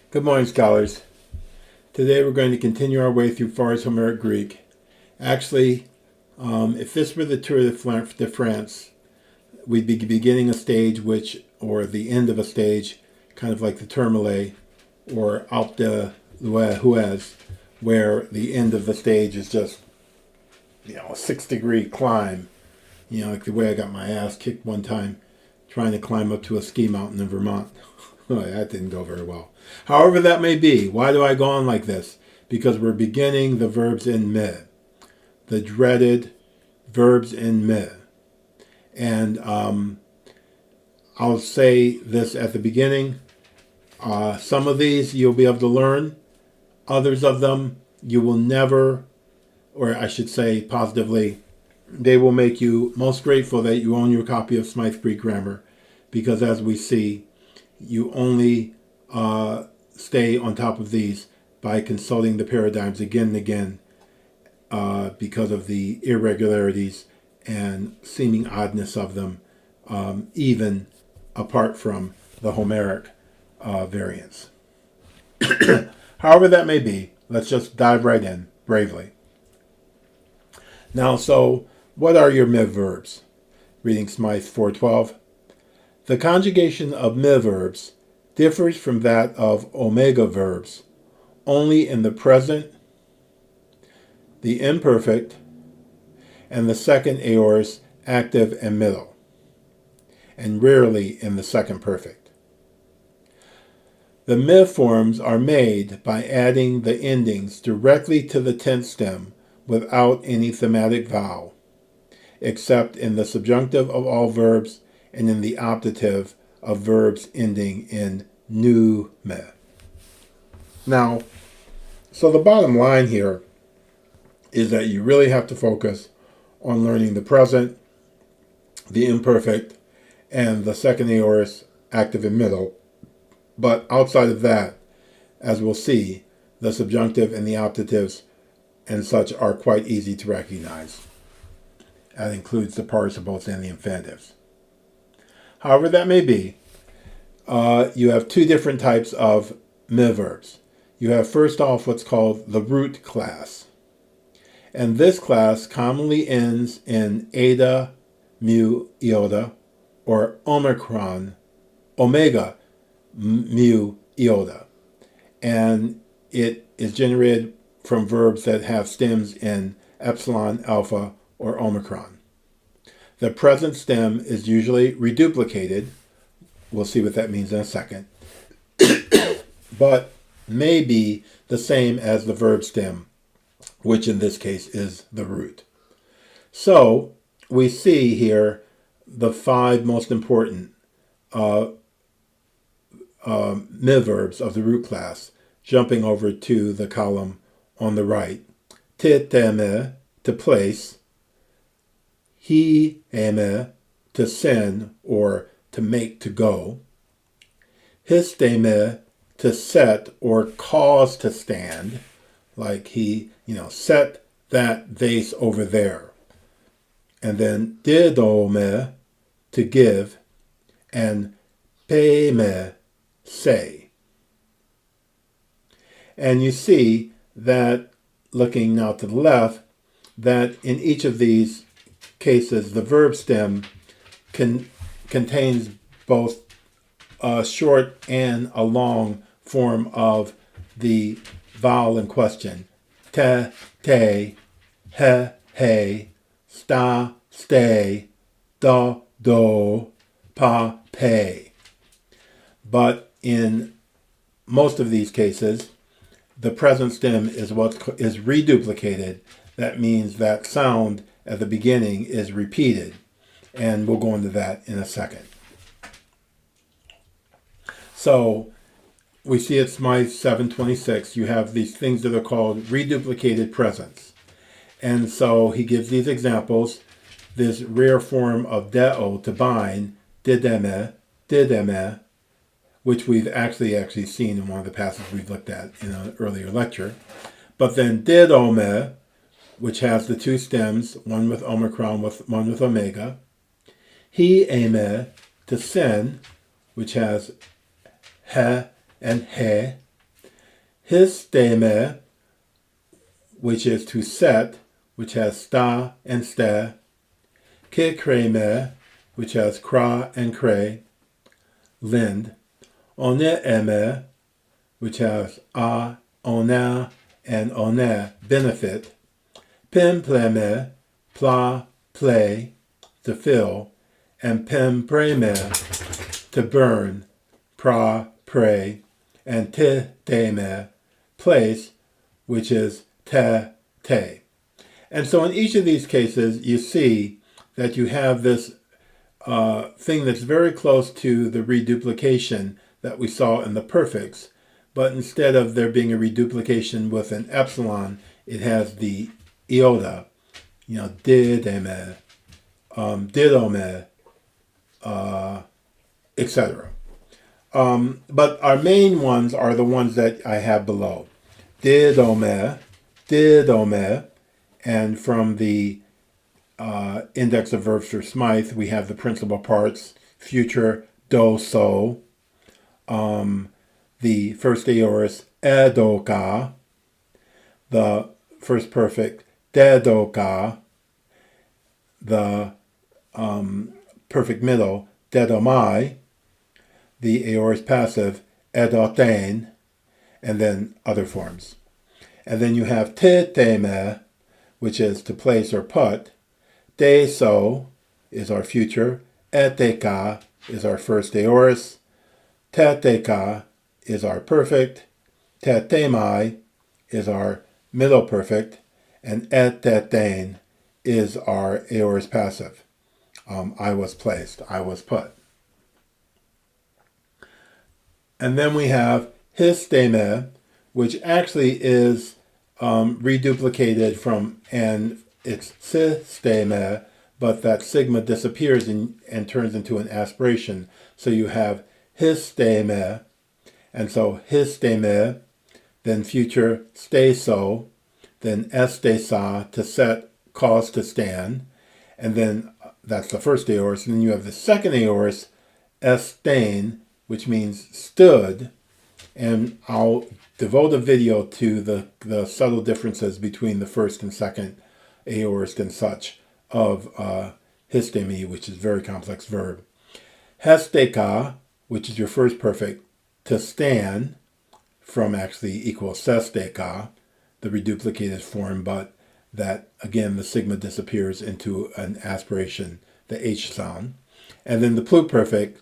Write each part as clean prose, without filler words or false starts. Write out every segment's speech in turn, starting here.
Good morning, scholars. Today we're going to continue our way through Pharr's Homeric Greek. Actually, if this were the Tour de France, we'd be beginning a stage or the end of a stage, kind of like the Tourmalet or Alpe d'Huez, where the end of the stage is just, a 6-degree climb. Like the way I got my ass kicked one time trying to climb up to a ski mountain in Vermont. That didn't go very well. However that may be, why do I go on like this? Because we're beginning the verbs in me, the dreaded verbs in me. And I'll say this at the beginning. Some of these you'll be able to learn. Others of them you will never, or I should say positively, they will make you most grateful that you own your copy of Smythe Greek Grammar, because as we see, you only stay on top of these by consulting the paradigms again and again because of the irregularities and seeming oddness of them, even apart from the Homeric variants. However that may be, let's just dive right in bravely. Now, so what are your MIV verbs? Reading Smythe 4:12. The conjugation of MIV verbs differs from that of omega verbs only in the present, the imperfect, and the second aorist active and middle, and rarely in the second perfect. The MIV forms are made by adding the endings directly to the tense stem without any thematic vowel, except in the subjunctive of all verbs and in the optative of verbs ending in nüüμι. Now, so the bottom line here is that you really have to focus on learning the present, the imperfect, and the second aorist active and middle. But outside of that, as we'll see, the subjunctive and the optatives and such are quite easy to recognize. That includes the participles and the infinitives. However that may be, you have two different types of MIV verbs. You have first off what's called the root class. And this class commonly ends in eta, mu, iota, or omega, mu, iota. And it is generated from verbs that have stems in epsilon, alpha, or omicron. The present stem is usually reduplicated. We'll see what that means in a second. But may be the same as the verb stem, which in this case is the root. So we see here the 5 most important MIV verbs of the root class, jumping over to the column on the right. Τίθημι, to place. σήμι, to send or to make to go. ṋήστημι, to set or cause to stand, like he, set that vase over there. And then δίδωμι, to give, and ཌήμι, say. And you see that, looking now to the left, that in each of these cases, the verb stem contains both a short and a long form of the vowel in question. Te, he, sta, stay, do, pa, pe. But in most of these cases, the present stem is what is reduplicated. That means that sound at the beginning is repeated. And we'll go into that in a second. So we see at Smythe 7:26, you have these things that are called reduplicated presents. And so he gives these examples. This rare form of deo, to bind, dideme, which we've actually seen in one of the passages we've looked at in an earlier lecture. But then didome, which has the 2 stems, one with omicron, one with omega. σήμι, to send, which has he and he, ৰীষ্টημι, which is to set, which has sta and ste. Kikreme, which has kra and kre, lind. Oneeme, which has a, ona, and one, benefit. Pimpleme, pla, play, to fill. And pimpreme, to burn, pra, pray. And tithime, place, which is te. And so in each of these cases, you see that you have this thing that's very close to the reduplication that we saw in the perfects. But instead of there being a reduplication with an epsilon, it has the iota, dideme, didome, etc. But our main ones are the ones that I have below. Didome, and from the index of verbs for Smythe, we have the principal parts, future, do, so, the first aorist, edoka, the first perfect, dedoka, the perfect middle, dedomai, the aorist passive, edotein, and then other forms. And then you have tithime, which is to place or put. Deso is our future. Eteka is our first aorist. Teteka is our perfect. Tetemai is our middle perfect. And etetein is our aorist passive. I was placed, I was put. And then we have ৰীষ্টημι, which actually is reduplicated from, and it's ৰীষ্টημι, but that sigma disappears and turns into an aspiration. So you have ৰীষ্টημι, and so ৰীষ্টημι, then future steso, then estesa, to set, cause to stand, and then that's the first aorist. And then you have the second aorist, estein, which means stood, and I'll devote a video to the subtle differences between the first and second aorist and such of ৰীষ্টημι, which is a very complex verb. Hesteka, which is your first perfect, to stand, from actually equals sesteka, the reduplicated form, but that, again, the sigma disappears into an aspiration, the H sound. And then the pluperfect,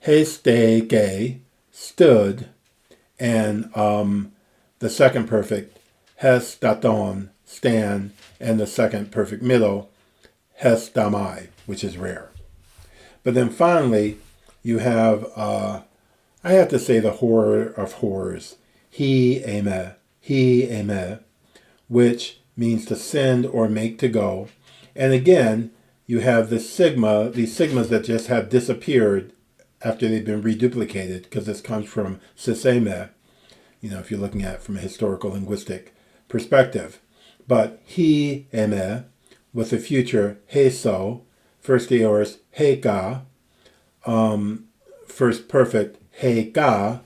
hesteke, stood, and the second perfect, hestaton, stand, and the second perfect middle, hestamai, which is rare. But then finally, you have, I have to say, the horror of horrors, which means to send or make to go. And again, you have the sigma, these sigmas that just have disappeared after they've been reduplicated, because this comes from ﷺ, if you're looking at it from a historical linguistic perspective. But ཌημι, with the future heso, first aorist heka, first perfect heka,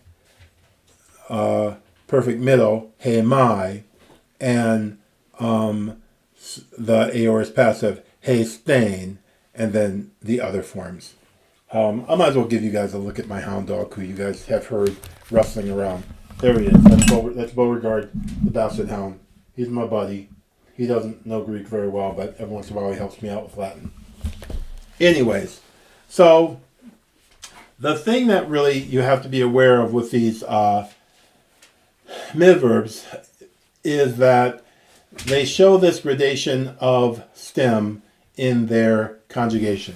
perfect middle hemai, and the aorist passive hestein, and then the other forms. I might as well give you guys a look at my hound dog, who you guys have heard rustling around. There he is. That's Beauregard, the Basset Hound. He's my buddy. He doesn't know Greek very well, but every once in a while he helps me out with Latin. Anyways, so the thing that really you have to be aware of with these mid-verbs is that they show this gradation of stem in their conjugation.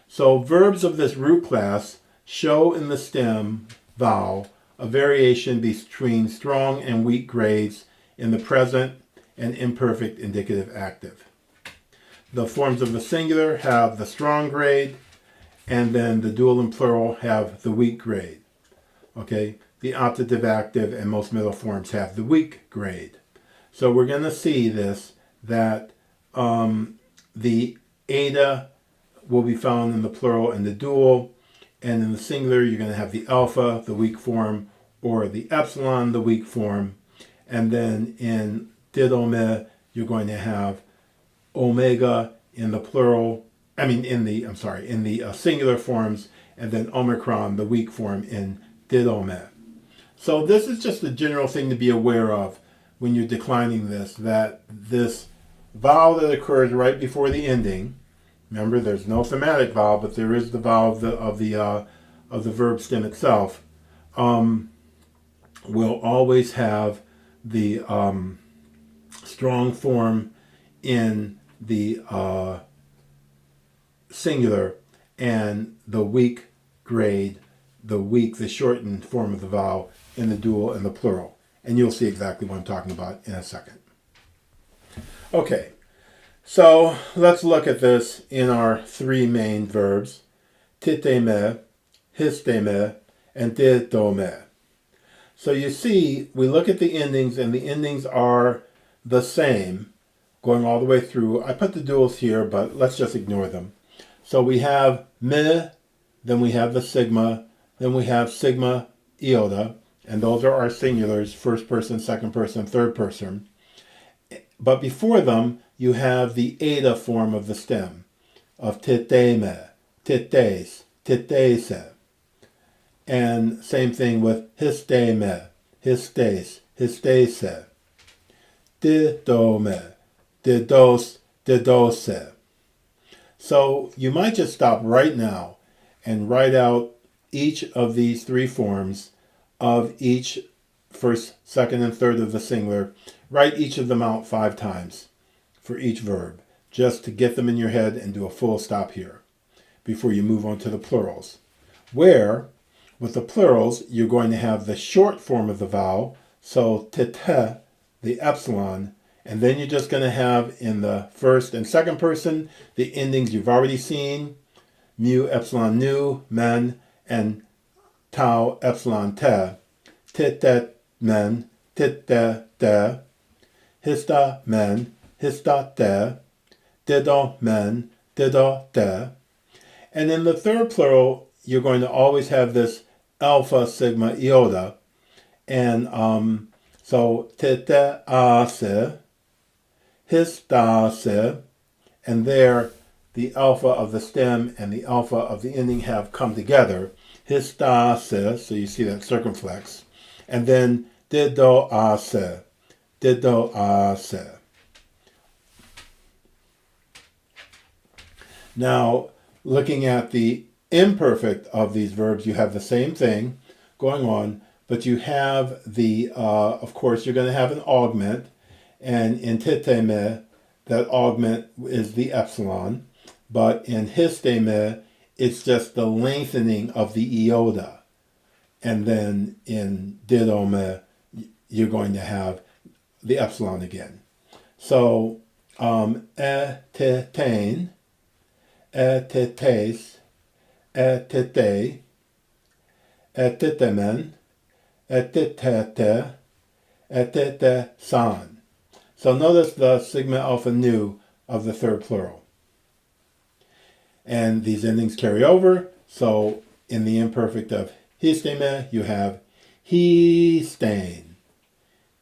So verbs of this root class show in the stem vowel a variation between strong and weak grades in the present and imperfect indicative active. The forms of the singular have the strong grade, and then the dual and plural have the weak grade. Okay, the optative active and most middle forms have the weak grade. So we're going to see this, that the eta will be found in the plural and the dual, and in the singular you're going to have the alpha, the weak form, or the epsilon, the weak form. And then in dίδωμι, you're going to have omega in the plural, in the singular forms, and then omicron, the weak form, in dίδωμι. So this is just a general thing to be aware of when you're declining this, that this vowel that occurs right before the ending, remember there's no thematic vowel, but there is the vowel of the verb stem itself, will always have the strong form in the singular and the weak grade, the shortened form of the vowel in the dual and the plural. And you'll see exactly what I'm talking about in a second. Okay, so let's look at this in our three main verbs, τίθημι, ἵστημι, and δίδωμι. So you see, we look at the endings, and the endings are the same, going all the way through. I put the duals here, but let's just ignore them. So we have mi, then we have the sigma, then we have sigma iota, and those are our singulars, first person, second person, third person. But before them, you have the eta form of the stem, of τίθημι, τίθες, τίθεσαι. And same thing with ἵστημι, ৰীষ্টες, ἱστέσαι. δίδωμι, δίδως, δίδωσαι. So you might just stop right now and write out each of these three forms of each first, second, and third of the singular. Write each of them out 5 times for each verb, just to get them in your head and do a full stop here before you move on to the plurals. Where, with the plurals, you're going to have the short form of the vowel, so τίθε, the epsilon, and then you're just going to have in the first and second person the endings you've already seen, mu, epsilon, nu, men, and tau, epsilon, te, τίθε, men, τίθε, de, hista, men, hista, de, didо, men, didо, de. And in the third plural, you're going to always have this alpha, sigma, iota. And so τίθεασε, ἱστάσε, and there the alpha of the stem and the alpha of the ending have come together. ἱστάσε, so you see that circumflex. And then δίδωασε, δίδωασε. Now, looking at the imperfect of these verbs, you have the same thing going on, but you have the, of course, you're going to have an augment, and in τίθημι, that augment is the epsilon, but in ἱστημι, it's just the lengthening of the iota. And then in δίδωμι, you're going to have the epsilon again. So, ετετέν, ετετές, ετετέ, ετετέμεν, etitete, etitesan. So notice the sigma alpha nu of the third plural. And these endings carry over. So in the imperfect of ৰীষ্টημι, you have ἱστέν,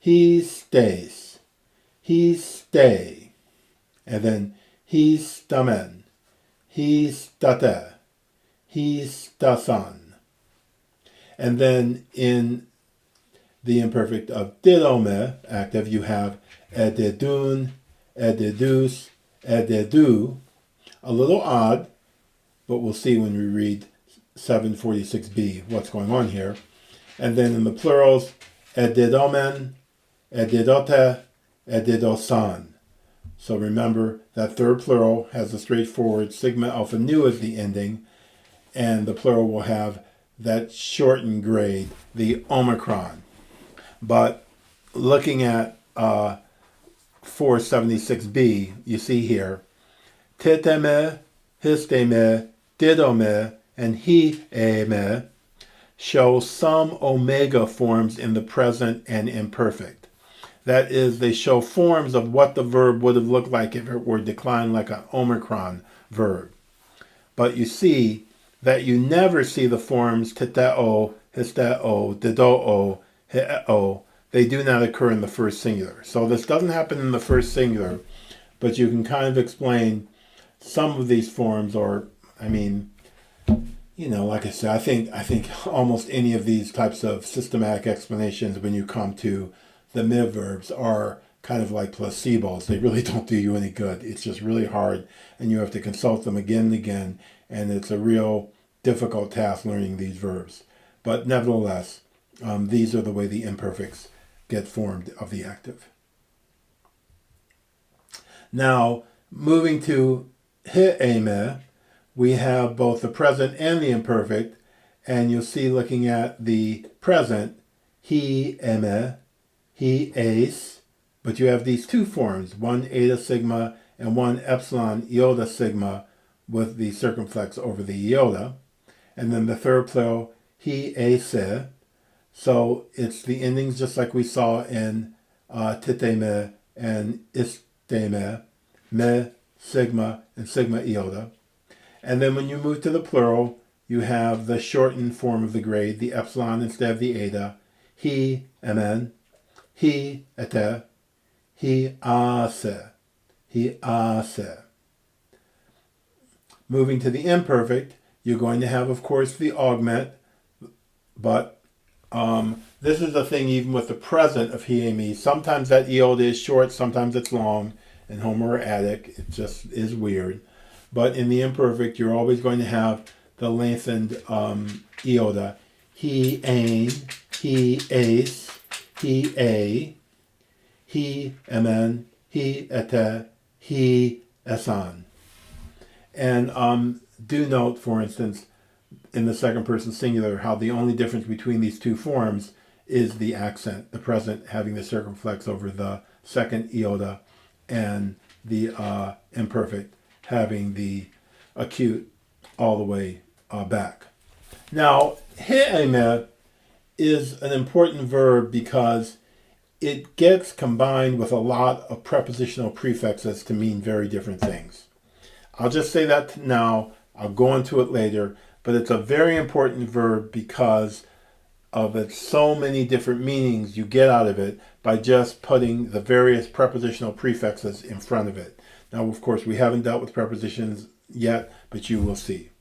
ἱστές, ἱστέ, and then ἱστάμεν, ἱστάτε, ἱστάσαν. And then in the imperfect of δίδωμι, active, you have εδιδούν, εδιδούς, εδιδού. A little odd, but we'll see when we read 746b what's going on here. And then in the plurals, εδιδόμεν, εδιδότε, εδιδωσαν. So remember that third plural has a straightforward sigma alpha nu as the ending, and the plural will have that shortened grade, the omicron. But looking at 476b, you see here, τίθημι, ἱστημι, δίδωμι, and ἵημι show some omega forms in the present and imperfect. That is, they show forms of what the verb would have looked like if it were declined like an omicron verb. But you see that you never see the forms titeo, histeo, didoo, heeo, they do not occur in the first singular. So this doesn't happen in the first singular, but you can kind of explain some of these forms, or, I mean, you know, like I said, I think almost any of these types of systematic explanations when you come to the mid verbs are kind of like placebos. They really don't do you any good. It's just really hard, and you have to consult them again and again, and it's a real difficult task learning these verbs. But nevertheless, these are the way the imperfects get formed of the active. Now, moving to ཌήημι, we have both the present and the imperfect, and you'll see looking at the present, ཌήημι, he ace, but you have these two forms, one eta sigma and one epsilon iota sigma with the circumflex over the iota. And then the third plural, he ace. So it's the endings just like we saw in τίθημι and ṋήστημι, me, sigma, and sigma iota. And then when you move to the plural, you have the shortened form of the grade, the epsilon instead of the eta, he, mn, he, ete, he, ase, he, ase. Moving to the imperfect, you're going to have, of course, the augment, but this is the thing even with the present of ዄήμι. Sometimes that iota is short, sometimes it's long, and homoetic. It just is weird. But in the imperfect, you're always going to have the lengthened iota. He ain, he ace, he a, he mn, he ete, he esan. And do note, for instance, in the second person singular, how the only difference between these two forms is the accent, the present having the circumflex over the second iota, and the imperfect having the acute all the way back. Now, ཌήημι is an important verb because it gets combined with a lot of prepositional prefixes to mean very different things. I'll just say that now, I'll go into it later, but it's a very important verb because of its so many different meanings you get out of it by just putting the various prepositional prefixes in front of it. Now, of course, we haven't dealt with prepositions yet, but you will see.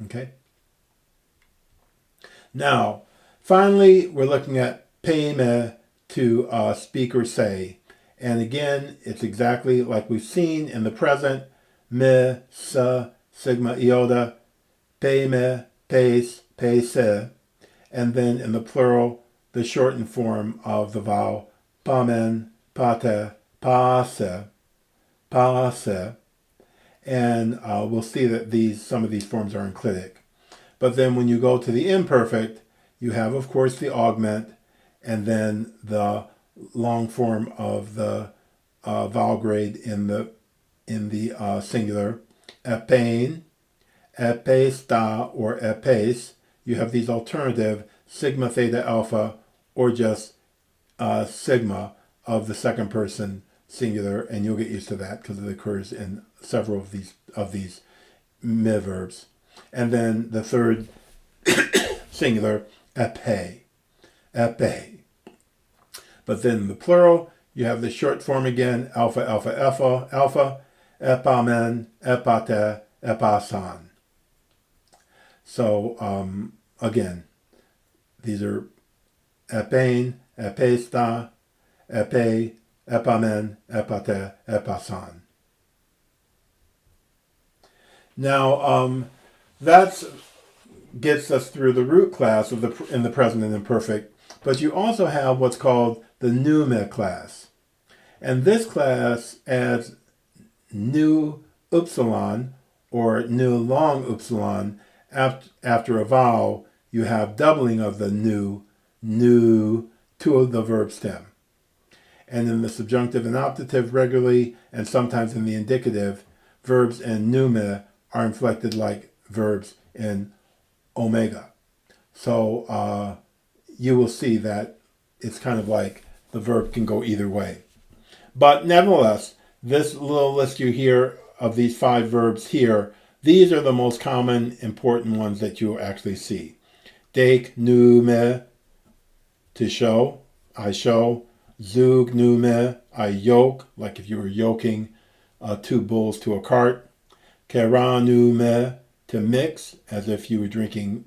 Okay? Now, finally, we're looking at ཌήημι, to speak or say. And again, it's exactly like we've seen in the present, me, sa, sigma iota, ཌήημι, pace, pace. And then in the plural, the shortened form of the vowel, pamen, pate, paase, paase. And we'll see that some of these forms are enclitic. But then when you go to the imperfect, you have, of course, the augment, and then the long form of the vowel grade in the singular, epein, epesta, or epes. You have these alternative sigma, theta, alpha, or just sigma of the second person singular, and you'll get used to that because it occurs in several of these mid verbs. And then the third singular, epe, epe. But then the plural, you have the short form again, alpha, alpha, alpha, alpha, epamen, epate, epasan. So again, these are epein, epesta, epe, epamen, epate, epasan. Now that gets us through the root class of in the present and imperfect, but you also have what's called the ṋήημι class. And this class adds new upsilon or new long upsilon after a vowel. You have doubling of the new to the verb stem. And in the subjunctive and optative regularly, and sometimes in the indicative, verbs in ṋήημι are inflected like verbs in omega. So you will see that it's kind of like the verb can go either way. But nevertheless, this little list you hear of these 5 verbs here, these are the most common important ones that you'll actually see. Δείκνῡμι, to show, I show. Ζυγνῡμι, I yoke, like if you were yoking two bulls to a cart. Κεράνουμε, to mix, as if you were drinking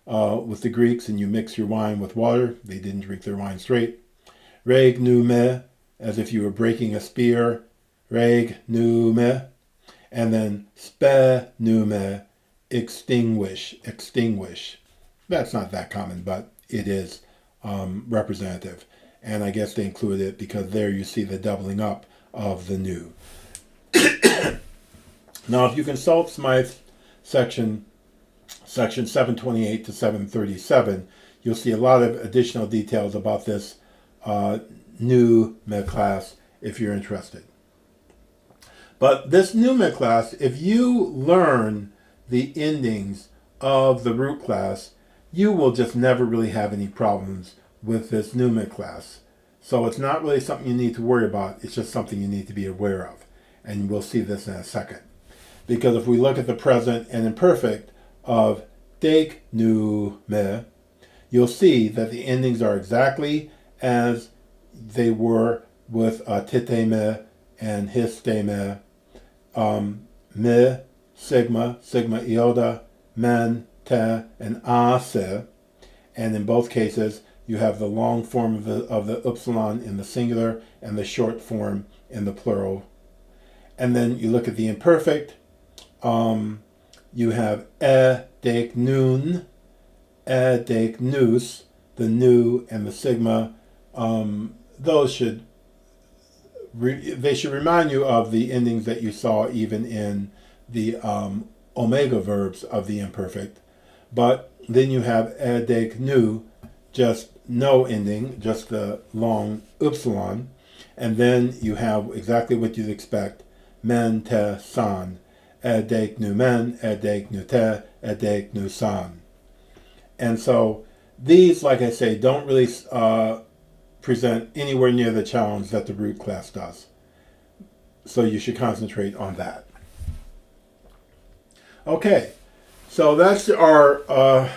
with the Greeks and you mix your wine with water. They didn't drink their wine straight. Ρέγνουμε, as if you were breaking a spear. Ρέγνουμε. And then σπαίνουμε, extinguish. That's not that common, but it is representative. And I guess they included it because there you see the doubling up of the new. Now, if you consult Smythe section 728 to 737, you'll see a lot of additional details about this nüüμι class if you're interested. But this nüüμι class, if you learn the endings of the root class, you will just never really have any problems with this nüüμι class. So it's not really something you need to worry about. It's just something you need to be aware of. And we'll see this in a second. Because if we look at the present and imperfect of δείκνῡμι, you'll see that the endings are exactly as they were with τίθημι and ṋήστημι, mi, sigma iota, men, te, and ase. And in both cases, you have the long form of the upsilon in the singular and the short form in the plural. And then you look at the imperfect. You have δείκνουν, δείκνους, the nu and the sigma. Those should remind you of the endings that you saw even in the omega verbs of the imperfect. But then you have δείκνου, just no ending, just the long upsilon. And then you have exactly what you'd expect, men, te, san. δείκνούμεν, δείκνουτε, δείκνουσαν. And so these, like I say, don't really present anywhere near the challenge that the root class does. So you should concentrate on that. Okay, so that's our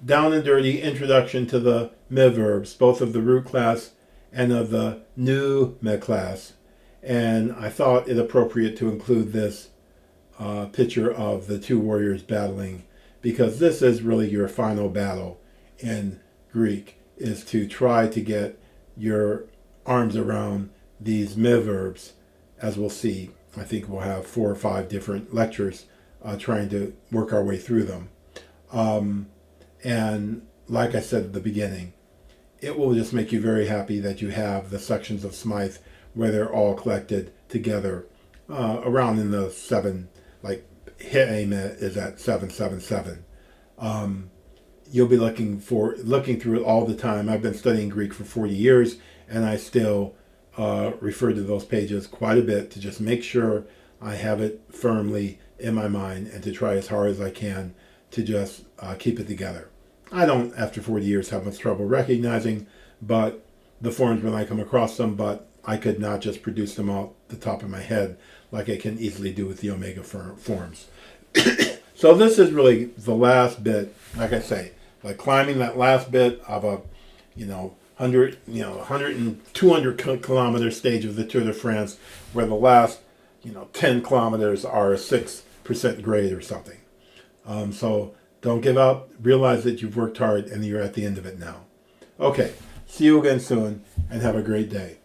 down and dirty introduction to the mi verbs, both of the root class and of the nüüμι class. And I thought it appropriate to include this picture of the two warriors battling, because this is really your final battle in Greek, is to try to get your arms around these mi verbs. As we'll see, I think we'll have 4 or 5 different lectures trying to work our way through them. And like I said at the beginning, it will just make you very happy that you have the sections of Smythe where they're all collected together around in the 7, like ṋήημι is at 777. You'll be looking through it all the time. I've been studying Greek for 40 years, and I still refer to those pages quite a bit to just make sure I have it firmly in my mind and to try as hard as I can to just keep it together. I don't, after 40 years, have much trouble recognizing but the forms when I come across them, but I could not just produce them off the top of my head like I can easily do with the omega forms. So this is really the last bit, like I say, like climbing that last bit of a 100 and 200 kilometer stage of the Tour de France, where the last 10 kilometers are a 6% grade or something. So don't give up. Realize that you've worked hard and you're at the end of it now. Okay, see you again soon, and have a great day.